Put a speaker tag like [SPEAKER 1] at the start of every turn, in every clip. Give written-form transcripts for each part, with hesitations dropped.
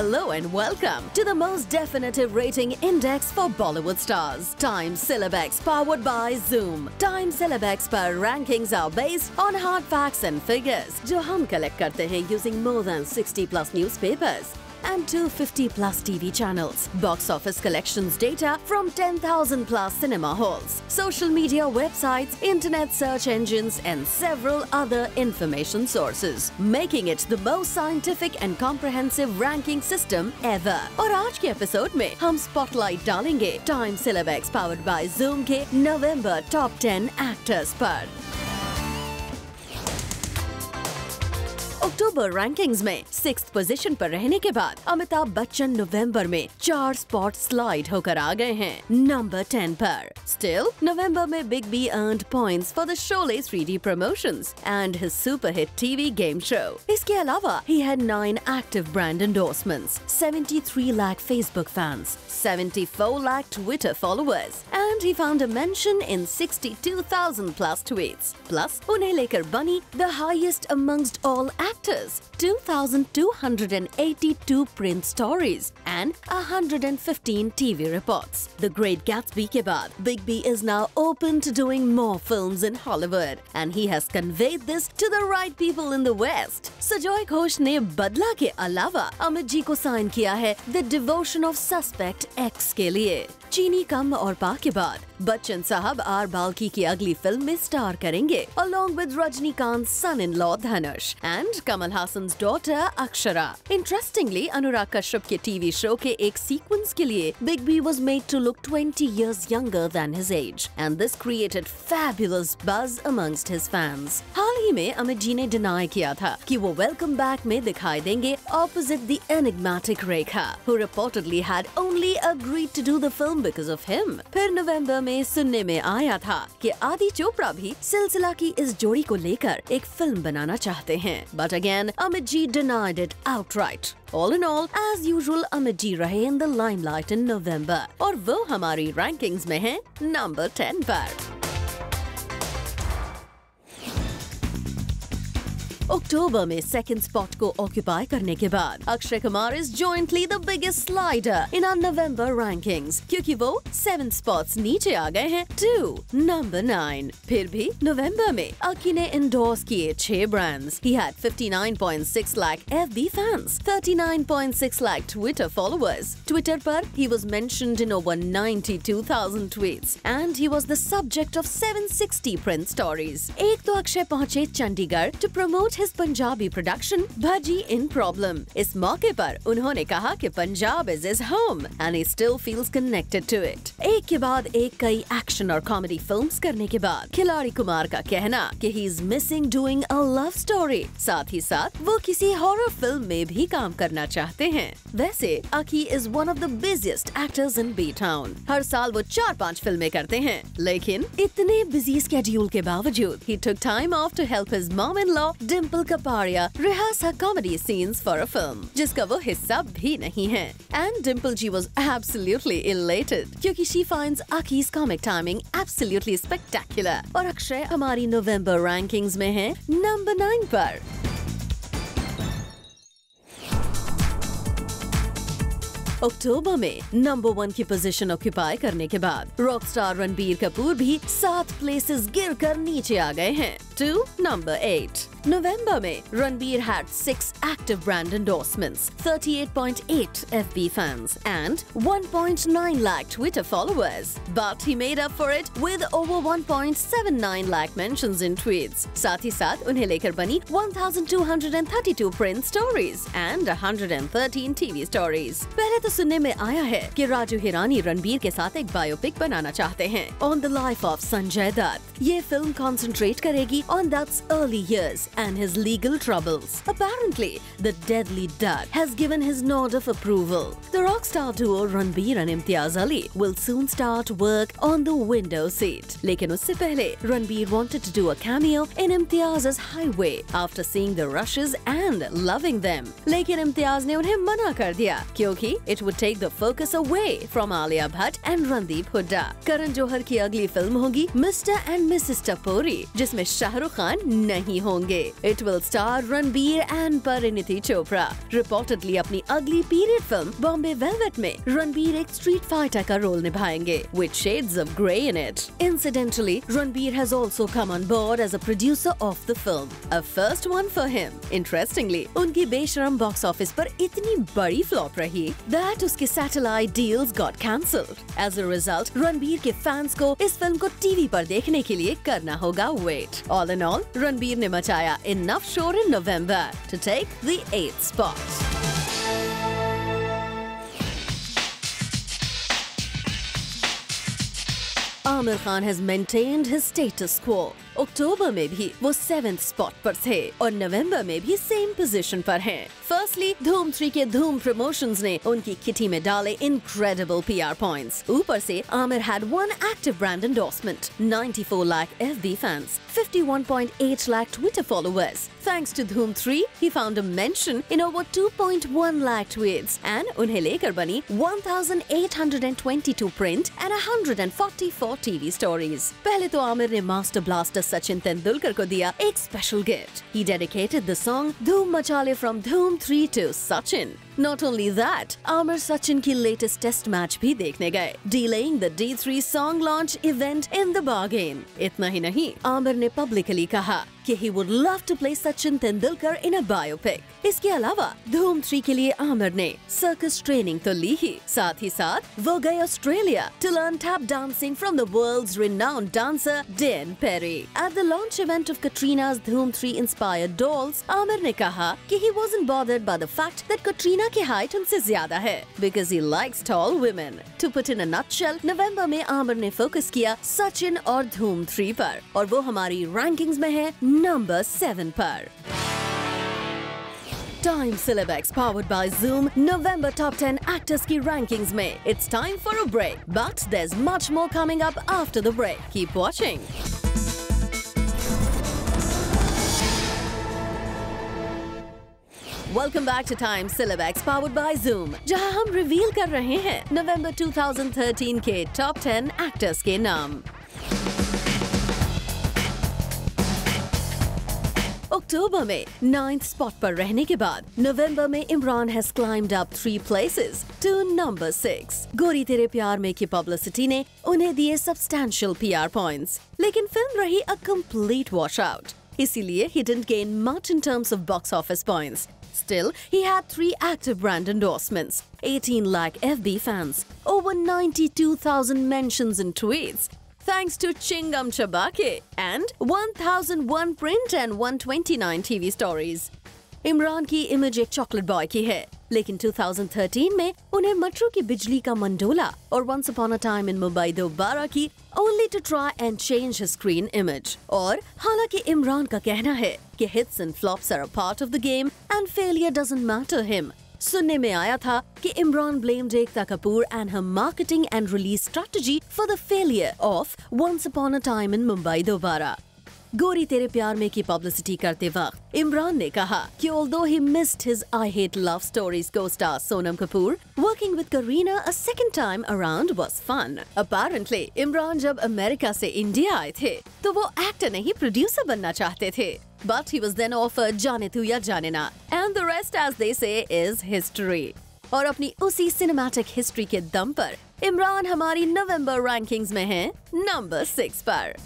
[SPEAKER 1] Hello and welcome to the most definitive rating index for Bollywood stars, Time Syllabex, powered by Zoom. Time Syllabex पर rankings are based on hard facts and figures, जो हम collect करते हैं using more than 60 plus newspapers and 250 plus TV channels, box office collections data from 10,000 plus cinema halls, social media websites, internet search engines and several other information sources, making it the most scientific and comprehensive ranking system ever. और आज के episode में हम spotlight डालेंगे time syllabus powered by Zoom के नवंबर top 10 actors पर। अक्टूबर rankings में 6th position पर रहने के बाद अमिताभ बच्चन नवंबर में 4 स्पॉट स्लाइड होकर आ गए हैं नंबर 10 पर। Still, नवंबर में Big B earned points for the Sholay 3D promotions and his super hit TV game show. इसके अलावा he had 9 active brand endorsements, 73 lakh Facebook fans, 74 lakh Twitter followers, and he found a mention in 62,000 plus tweets. Plus, उन्हें लेकर बनी the highest amongst all actors, 2,282 print stories and 115 TV reports. The Great Gatsby के बाद Big B is now open to doing more films in Hollywood, and he has conveyed this to the right people in the West. सजोय Ghosh ने बदला के अलावा अमित जी को sign किया है The Devotion of Suspect X के लिए। चीनी कम और पा के बाद बच्चन साहब आर बाल्की की अगली फिल्म में स्टार करेंगे along with Rajnikant's son-in-law Dhanush and Kamal Hassan's daughter Akshara. Interestingly, Anurag Kashyap के टीवी शो के एक सीक्वेंस के लिए Big B was made to look 20 years younger than his age, and this created fabulous buzz amongst his fans. हाल ही में अमित जी ने deny किया था कि वो वेलकम बैक में दिखाई देंगे opposite the enigmatic Rekha, who reportedly had only agreed to do the film because of him. फिर नवंबर में सुनने में आया था कि आदि चोपड़ा भी सिलसिला की इस जोड़ी को लेकर एक फिल्म बनाना चाहते हैं, but again Amit ji denied it outright. All in all, as usual, Amit ji रहे in the limelight in November और वो हमारी रैंकिंग्स में है नंबर 10 पर। अक्टूबर में सेकंड स्पॉट को ऑक्यूपाई करने के बाद Akshay Kumar is jointly the biggest slider in our November rankings, क्योंकि वो 7 स्पॉट्स नीचे आ गए हैं टू नंबर 9। फिर भी नवंबर में अकी ने इंडोर्स किए 6 brands. He had 59.6 lakh FB fans, 39.6 lakh Twitter followers. Twitter पर he was mentioned in over 92,000 tweets and he was the subject of 760 print stories. एक तो अक्षय पहुंचे Chandigarh to promote his Punjabi production Bhaji in problem. इस मौके पर उन्होंने कहा कि Punjab is his home and he still feels connected to it। एक के बाद एक कई एक्शन और कॉमेडी फिल्म्स करने के बाद खिलाड़ी कुमार का कहना कि he is missing doing a love story, साथ ही साथ वो किसी हॉरर फिल्म में भी काम करना चाहते हैं। वैसे अकी is one of the busiest actors in B-Town। हर साल वो 4-5 फिल्में करते हैं, लेकिन इतने बिजी स्केड्यूल के बावजूद he took time off to help his mom-in-law Dimple Kapadia rehearse her comedy scenes for a film, जिसका वो हिस्सा भी नहीं है। And Dimple ji was absolutely elated क्योंकि she finds Aki's comic timing absolutely spectacular। और अक्षय हमारी नवंबर रैंकिंग्स में है नंबर 9 पर। अक्टूबर में नंबर 1 की पोजीशन ऑक्यूपाई करने के बाद रॉक स्टार रणबीर कपूर भी 7 प्लेसेस गिरकर नीचे आ गए हैं टू नंबर 8। नवंबर में Ranbir had 6 active brand endorsements, 38.8 FB fans and 1.9 lakh Twitter followers. But he made up for it with over 1.79 lakh mentions in tweets. साथ ही साथ उन्हें लेकर बनी 1,232 print stories and 113 TV stories. पहले तो सुनने में आया है कि राजू हिरानी रणबीर के साथ एक बायोपिक बनाना चाहते हैं on the life of Sanjay Dutt. ये फिल्म concentrate करेगी on Dutt's early years and his legal troubles. Apparently, the deadly Dutt has given his nod of approval. The rock star duo Ranbir and Imtiaz Ali will soon start work on the window seat. लेकिन उससे पहले Ranbir wanted to do a cameo in Imtiaz's Highway after seeing the rushes and loving them. लेकिन इम्तियाज ने उन्हें मना कर दिया क्योंकि it would take the focus away from Alia Bhatt and Randeep Hooda. Karan Johar की अगली फिल्म होगी Mr. and Mrs. Tapori, जिसमें शाहरुख शाहरुख खान नहीं होंगे। It will star Ranbir and Parineeti Chopra. Reportedly अपनी अगली पीरियड फिल्म बॉम्बे वेलवेट में रणबीर एक स्ट्रीट फाइटर का रोल निभाएंगे with shades of grey in it. Incidentally, Ranbir has also come on board as a producer of the film, a first one for him. Interestingly, उनकी बेशरम box office पर इतनी बड़ी flop रही that उसके satellite deals got cancelled. As a result, Ranbir के fans को इस फिल्म को टीवी पर देखने के लिए करना होगा wait. All in all, Ranbir ने मचाया enough शोर in November to take the 8th spot. Aamir Khan has maintained his status quo. अक्टूबर में भी वो 7th स्पॉट पर थे और नवंबर में भी सेम पोजीशन पर हैं। फर्स्टली धूम 3 के धूम प्रमोशंस ने उनकी किटी में डाले इनक्रेडिबल PR पॉइंट्स। ऊपर से Aamir had one active brand endorsement, 94 lakh FB fans, 51.8 lakh Twitter followers. Thanks to Dhoom 3, he found a mention in over 2.1 lakh tweets and उन्हें लेकर बनी 1,822 print and 144 TV stories. पहले तो आमिर ने मास्टर ब्लास्टर सचिन तेंदुलकर को दिया एक special gift. He dedicated the song धूम मचा ले from Dhoom 3 to Sachin. Not only that, Aamir Sachin की लेटेस्ट टेस्ट मैच भी देखने गए, delaying the D3 song launch event in the bargain. इतना ही नहीं, आमिर ने पब्लिकली कहा कि he would love to play Sachin Tendulkar in a biopic. इसके अलावा धूम 3 के लिए आमिर ने सर्कस ट्रेनिंग तो ली ही, साथ ही साथ वो गए Australia to learn tap dancing from the world's renowned dancer Dan Perry. At the launch event of Katrina's Dhoom 3 inspired dolls, Aamir ने कहा कि he wasn't bothered by the fact that Katrina की height उनसे ज्यादा है because he likes tall women. To put in a nutshell, नवंबर में आमिर ने focus किया सचिन और धूम 3 पर और वो हमारी रैंकिंग्स में है नंबर 7 पर। Time Celeb powered by Zoom November top 10 actors की rankings में it's time for a break, but there's much more coming up after the break. Keep watching. Welcome back to Time Celeb powered by Zoom, जहां हम reveal कर रहे हैं नवंबर 2013 के top 10 actors के नाम। अक्टूबर में 9th स्पॉट पर रहने के बाद नवंबर में Imran has climbed up 3 places to number 6. गोरी तेरे प्यार में की पब्लिसिटी ने उन्हें दिए substantial PR points, लेकिन फिल्म रही a complete washout. इसीलिए he didn't gain much in terms of box office points. Still, he had 3 active brand endorsements, 18 lakh FB fans, over 92,000 mentions and tweets, thanks to Chingam Chabake, and 1,001 print and 129 TV stories. Imran की image एक chocolate boy की है, लेकिन 2013 में उन्हें मटरू की बिजली का मंडोला और once upon a time in Mumbai Dobaara की only to try and change his screen image. और हालांकि इमरान का कहना है कि hits and flops are a part of the game and failure doesn't matter him. सुनने में आया था कि Imran blamed Ekta Kapoor and her marketing and release strategy for the failure of Once Upon a Time in Mumbai दोबारा। गोरी तेरे प्यार में की पब्लिसिटी करते वक्त इमरान ने कहा कि although he missed his I Hate Love Stories co-star Sonam Kapoor, working with Kareena a second time around was fun. Apparently, Imran जब अमेरिका से इंडिया आए थे तो वो एक्टर नहीं प्रोड्यूसर बनना चाहते थे, but he was then offered जाने तू या जाने ना, and the rest as they say is history. और अपनी उसी सिनेमैटिक हिस्ट्री के दम पर इमरान हमारी नवंबर रैंकिंग्स में है नंबर 6 पर।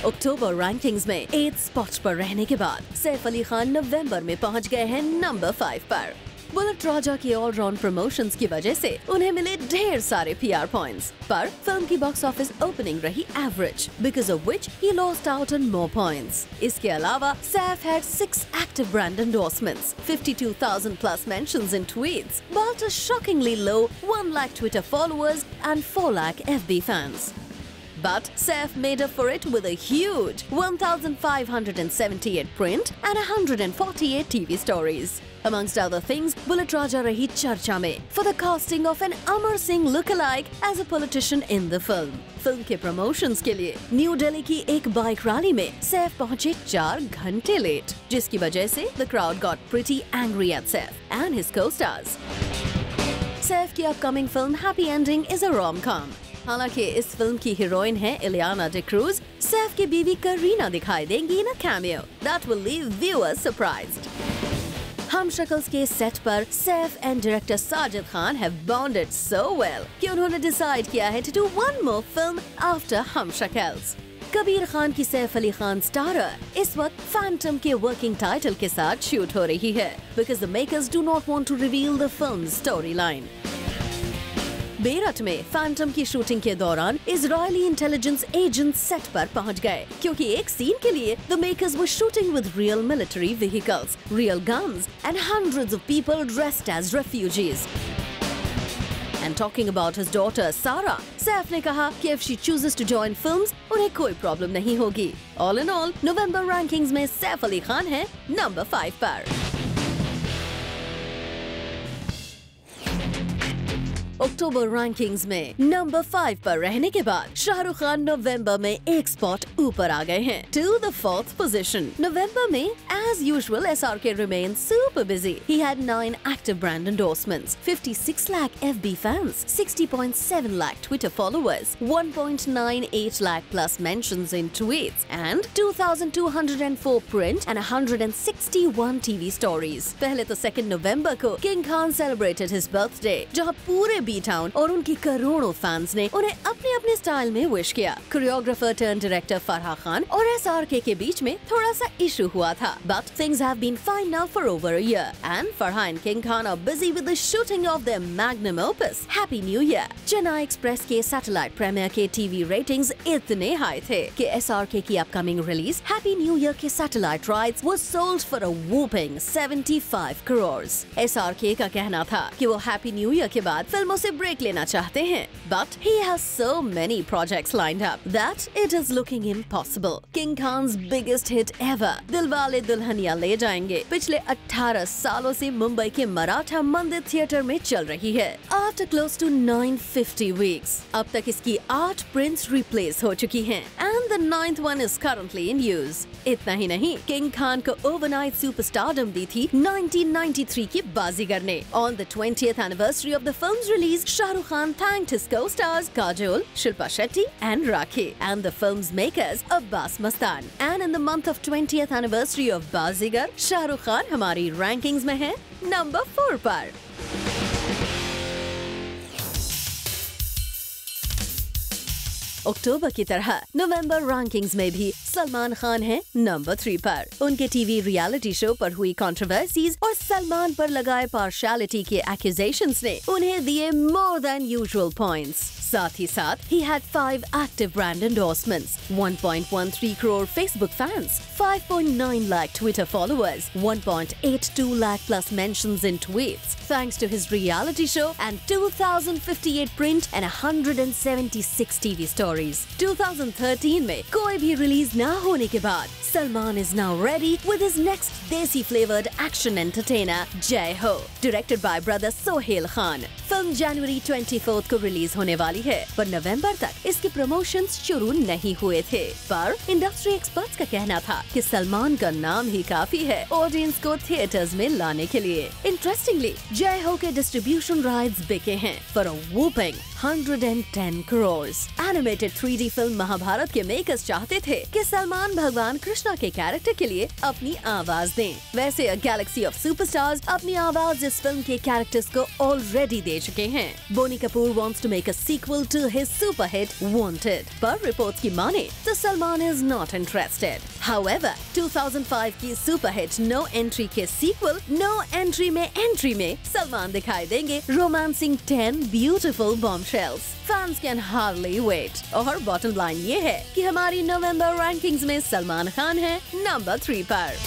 [SPEAKER 1] अक्टूबर रैंकिंग्स में 8th स्पॉट पर रहने के बाद सैफ अली खान नवंबर में पहुंच गए हैं नंबर 5 पर। बुलेट राजा के ऑलराउंड प्रमोशंस की वजह से उन्हें मिले ढेर सारे PR पॉइंट्स, पर फिल्म की बॉक्स ऑफिस ओपनिंग रही average, because of which he lost out on more points. इसके अलावा Saif had 6 active brand endorsements, 52,000 plus mentions in tweets, but a shockingly low 1 lakh Twitter followers and 4 lakh FB fans. But Saif made up for it with a huge 1,578 print and 148 TV stories. Amongst other things, Bullet Raja rahi charcha mein for the casting of an Amar Singh lookalike as a politician in the film. Film के promotions के लिए new Delhi की एक bike rally में सैफ पहुंचे 4 घंटे late, जिसकी वजह से the crowd got pretty angry at Saif and his co-stars. Saif की upcoming film happy ending is a rom-com. हालांकि इस फिल्म की हीरोइन है इलियाना डिक्रूज, सैफ की बीवी करीना दिखाई देंगी in a cameo that will leave viewers surprised. Humshakals के सेट पर Saif and director Sajid Khan have bonded so well कि उन्होंने डिसाइड किया है to do one more film after Humshakals. Kabir Khan की सैफ अली खान स्टारर इस वक्त फैंटम के वर्किंग टाइटल के साथ शूट हो रही है because the makers do not want to reveal the film story line. Beirut में फैंटम की शूटिंग के दौरान इजरायली इंटेलिजेंस एजेंट सेट पर पहुंच गए क्योंकि एक सीन के लिए the makers were shooting with real military vehicles, real guns and hundreds of people dressed as refugees. And talking about his daughter Sara, Saif ने कहा कि if she chooses to join films, उन्हें कोई प्रॉब्लम नहीं होगी। All in all, November rankings में सैफ अली खान है number 5 पर। अक्टूबर रैंकिंग्स में नंबर 5 पर रहने के बाद शाहरुख खान नवंबर में एक स्पॉट ऊपर आ गए हैं टू द 4th पोजीशन। नवंबर में as usual SRK remained super busy. He had 9 active brand endorsements, 56 lakh FB fans, 60.7 lakh Twitter followers, 1.98 lakh plus mentions in tweets, and 2,204 print and 161 TV stories. पहले तो 2 नवंबर को king Khan celebrated his birthday, जहां पूरे B town और उनकी करोड़ों fans ने उन्हें अपने अपने स्टाइल में विश किया। Choreographer turn director Farha Khan और SRK के बीच में थोड़ा सा इशू हुआ था, but things have been fine now for over a year, and Farha and King Khan are busy with the shooting of their magnum opus, Happy New Year. Chennai express के satellite premiere के TV ratings इतने high थे कि SRK की upcoming release Happy New Year के satellite rights was sold for a whopping 75 crores. SRK का कहना था कि वो Happy New Year के बाद फिल्मों से ब्रेक लेना चाहते हैं, but he has so many projects lined up that it is looking impossible. King Khan's biggest hit ever, Dilwale Dulhania ले जाएंगे, पिछले 18 सालों से मुंबई के मराठा मंदिर थिएटर में चल रही है। After close to 950 weeks, अब तक इसकी 8 प्रिंट्स रिप्लेस हो चुकी हैं, and the 9th one is currently in use. इतना ही नहीं, किंग खान को ओवरनाइट सुपरस्टारडम दी थी 1993 की बाजीगर ने। On the 20th anniversary of the film's release, Shahrukh Khan thanked his co-stars Kajol, Shilpa Shetty and Rakhi, and the film's makers Abbas Mastan. And in the month of 20th anniversary of बाजीगर, शाहरुख खान हमारी rankings में है number 4 पर। अक्टूबर की तरह नवंबर rankings में भी सलमान खान है number 3 पर। उनके टीवी रियलिटी शो पर हुई कंट्रोवर्सीज और सलमान पर लगाए पार्शियलिटी के एक्यूजेशंस ने उन्हें दिए मोर देन यूजुअल पॉइंट्स। साथ ही साथ he had 5 active brand endorsements, 1.13 crore Facebook fans, 5.9 lakh Twitter followers, 1.82 lakh plus mentions in tweets, thanks to his reality show, and 2,058 print and 176 TV stories. 2013 में कोई भी release ना होने के बाद Salman is now ready with his next desi flavored action entertainer Jai Ho, directed by brother Sohail Khan. Film जनवरी 24 को release होने वाली है, पर नवंबर तक इसके प्रमोशंस शुरू नहीं हुए थे। पर इंडस्ट्री एक्सपर्ट्स का कहना था कि सलमान का नाम ही काफी है ऑडियंस को थिएटर्स में लाने के लिए। इंटरेस्टिंगली, जय हो के डिस्ट्रीब्यूशन राइट्स बिके हैं for a whopping 110 crores. Animated 3D film Mahabharat के मेकर्स चाहते थे कि सलमान भगवान कृष्णा के कैरेक्टर के लिए अपनी आवाज दें। वैसे अ गैलेक्सी ऑफ सुपरस्टार्स अपनी आवाज इस फिल्म के कैरेक्टर्स को ऑलरेडी दे चुके हैं। Boney Kapoor wants to make a sequel to his superhit Wanted, पर रिपोर्ट्स की माने तो Salman is not interested. However, 2005 की सुपरहिट नो एंट्री के सीक्वल नो एंट्री में सलमान दिखाई देंगे romancing 10 beautiful bombshells. Fans can hardly wait. और बॉटम लाइन ये है कि हमारी नवंबर रैंकिंग्स में सलमान खान है नंबर 3 पर।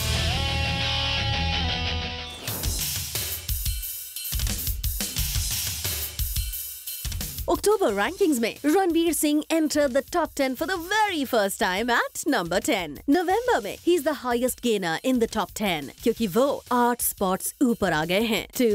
[SPEAKER 1] अक्टूबर रैंकिंग्स में Ranveer Singh entered the top 10 for the very first time at number 10. नवंबर में he is the highest gainer in the top 10 क्योंकि वो 8 स्पॉट्स ऊपर आ गए हैं to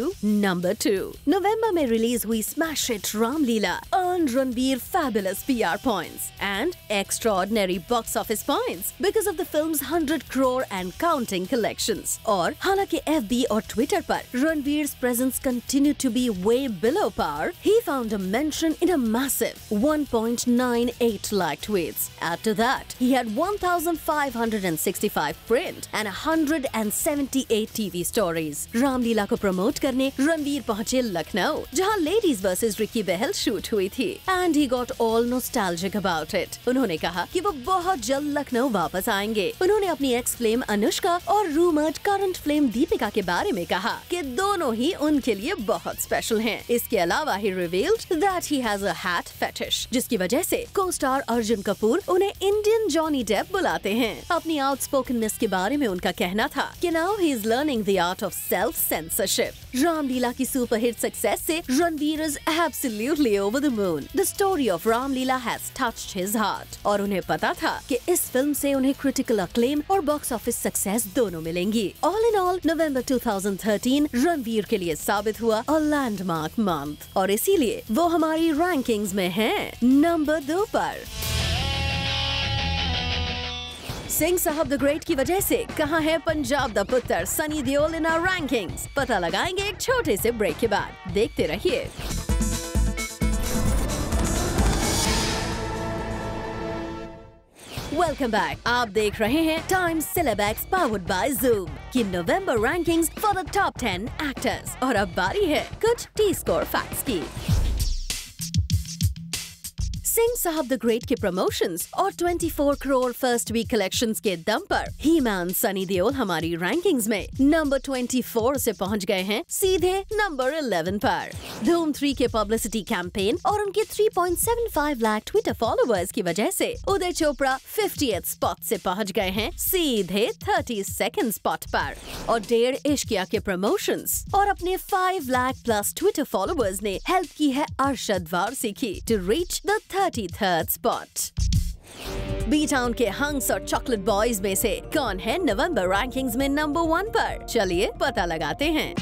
[SPEAKER 1] number 2. नवंबर में रिलीज हुई Smash Hit Ramlila earned Ranveer fabulous PR points and extraordinary box office points because of the film's 100 crore and counting collections. और हालांकि FB और Twitter पर रणवीर's presence continued to be way below par, he found a mention reaction in a massive 1.98 lakh tweets. Add to that, he had 1,565 print and 178 TV stories. Ramlila को promote करने रणवीर पहुंचे लखनऊ, जहां ladies versus Ricky बहल shoot हुई थी, and he got all nostalgic about it. उन्होंने कहा कि वो बहुत जल्द लखनऊ वापस आएंगे। उन्होंने अपनी एक्स फ्लेम अनुष्का और रूमर्ड करंट फ्लेम दीपिका के बारे में कहा कि दोनों ही उनके लिए बहुत स्पेशल हैं। इसके अलावा he revealed that he has a hat fetish, जिसकी वजह से को स्टार अर्जुन कपूर उन्हें इंडियन जॉनी डेप बुलाते हैं। अपनी आउटस्पोकननेस के बारे में उनका कहना था कि now he is learning the art of self censorship. Ramlila की सुपरहिट सक्सेस से Ranveer is absolutely over the moon. The story of Ramlila has touched his heart, और उन्हें पता था कि इस फिल्म से उन्हें क्रिटिकल अक्लेम और बॉक्स ऑफिस सक्सेस दोनों मिलेंगी। ऑल इन ऑल नवंबर 2013 रणवीर के लिए साबित हुआ अ लैंडमार्क मंथ, और इसीलिए वो हमारी रैंकिंग्स में हैं नंबर 2 पर। सिंह साहब द ग्रेट की वजह से कहां है पंजाब द पुत्र Sunny Deol in our rankings, पता लगाएंगे एक छोटे से ब्रेक के बाद। देखते रहिए। Welcome back. आप देख रहे हैं Times Celebex powered by Zoom की November rankings for the top 10 actors, और अब बारी है कुछ टी स्कोर फैक्ट्स की। सिंह साहब द ग्रेट के प्रमोशंस और 24 करोड़ फर्स्ट वीक कलेक्शंस के दम पर ही मैन सनी देओल हमारी रैंकिंग्स में नंबर 24 से पहुंच गए हैं सीधे नंबर 11 पर। धूम 3 के पब्लिसिटी कैंपेन और उनके 3.75 लाख ट्विटर फॉलोअर्स की वजह से उदय चोपड़ा 50th स्पॉट से पहुंच गए हैं सीधे 32nd स्पॉट पर। और डेढ़ इश्किया के प्रमोशंस और अपने 5 लाख प्लस ट्विटर फॉलोअर्स ने हेल्प की है अरशद वारसी की to reach the 33rd spot. B town के हंग्स और चॉकलेट बॉयज में से कौन है नवंबर रैंकिंग्स में नंबर 1 पर? चलिए पता लगाते हैं।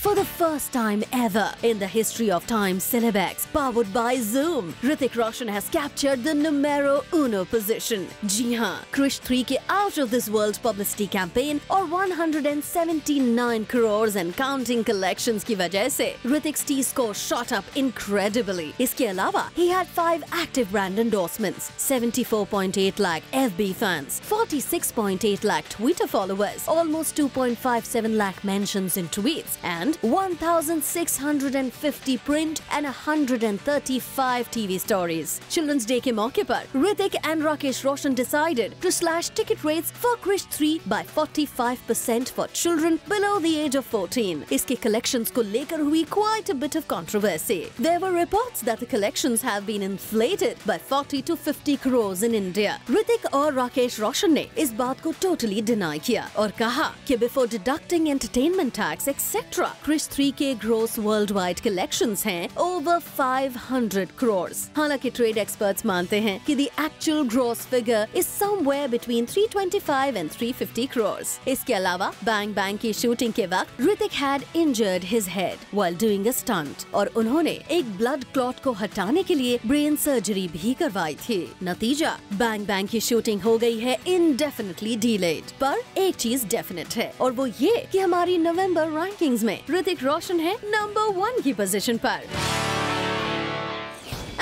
[SPEAKER 1] For the first time ever in the history of Time Cilebex, powered by Zoom, Hrithik Roshan has captured the numero uno position. जी हाँ, Krish 3 के out of this world publicity campaign और 179 crores and counting collections की वजह से Hrithik's T-score shot up incredibly. इसके अलावा, he had 5 active brand endorsements, 74.8 lakh FB fans, 46.8 lakh Twitter followers, almost 2.57 lakh mentions in tweets, and 1,650 print and 135 TV stories. Children's Day के मौके पर Hrithik and Rakesh Roshan decided to slash ticket rates for Krish 3 by 45% for children below the age of 14. इसके collections को लेकर हुई quite a bit of controversy. There were reports that the collections have been inflated by 40 to 50 crores in India. Hrithik और Rakesh Roshan ने इस बात को totally deny किया और कहा कि before deducting entertainment tax etc. Krish 3 के gross worldwide collections हैं over 500 crores. हालांकि trade experts मानते हैं कि the actual gross figure is somewhere between 325 and 350 crores. इसके अलावा Bang Bang की shooting के वक्त Hrithik had injured his head while doing a stunt और उन्होंने एक blood clot को हटाने के लिए brain surgery भी करवाई थी। नतीजा Bang Bang की shooting हो गई है indefinitely delayed। पर एक चीज definite है और वो ये कि हमारी नवंबर रैंकिंग्स में ऋतिक रोशन है नंबर 1 की पोजीशन पर।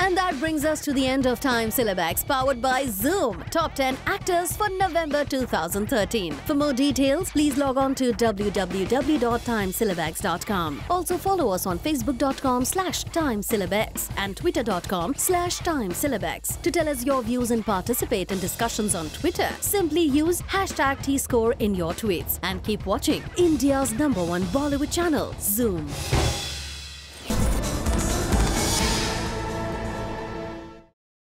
[SPEAKER 1] And that brings us to the end of Time Cilebex powered by Zoom. Top 10 actors for November 2013. For more details, please log on to www.timecilebex.com. Also follow us on facebook.com/timecilebex and twitter.com/timecilebex. To tell us your views and participate in discussions on Twitter, simply use #Tscore in your tweets and keep watching India's #1 Bollywood channel, Zoom.